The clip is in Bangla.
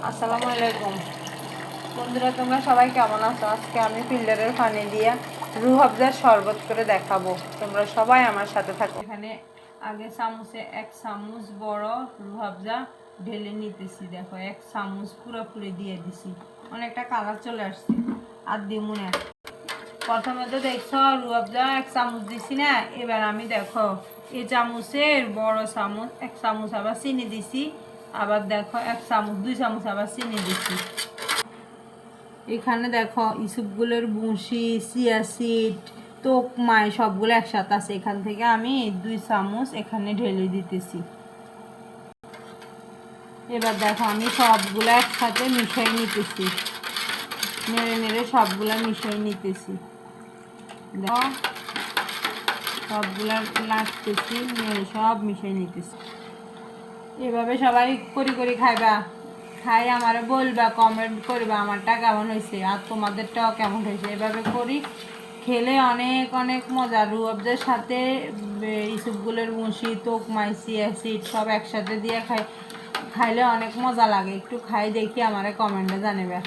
আসসালামু আলাইকুম বন্ধুরা, তোমরা সবাই কেমন আছো? আজকে আমি ফিল্টারের পানি দিয়ে রুহ আফজার শরবত করে দেখাবো। তোমরা সবাই আমার সাথে থাকো। এখানে আগে চামচে 1 চামচ বড় রুহ আফজা ঢেলে নিতেছি। দেখো 1 চামচ পুরোপুরি দিয়ে দিছি, অনেকটা কালার চলে আসছে। আর দিমু না, প্রথমে তো দেখছো রুহ আফজা 1 চামচ দিছি না, এবার আমি দেখো এই চামচের বড় চামচ 1 চামচ আবার চিনি দিছি, আবার দেখো 1 চামচ 2 চামচ আবার চিনি দিছি। এখানে দেখো ইসুপগুলোর ভুসি, চিয়া সিড, তোকমাই সবগুলো একসাথে আছে। এখান থেকে আমি 2 চামচ এখানে ঢেলে দিতেছি। এবার দেখো আমি সবগুলো একসাথে মিশিয়ে নিতেছি, নেড়ে নেড়ে সবগুলা মিশিয়ে নিতেছি। দেখো সবগুলা লাগতেছি, নেড়ে সব মিশিয়ে নিতেছি। এভাবে সবাই করি খাইবা, খাই আমারে বলবা, কমেন্ট করবা আমারটা কেমন হয়েছে আর তোমাদেরটাও কেমন হয়েছে। এভাবে করি খেলে অনেক অনেক মজা। রুহ আফজার সাথে ইসুপগুলোর মুসি, তোকমাই, চিয়া সিড সব একসাথে দিয়ে খাইলে অনেক মজা লাগে। একটু খাই দেখি আমারে কমেন্টে জানাবে।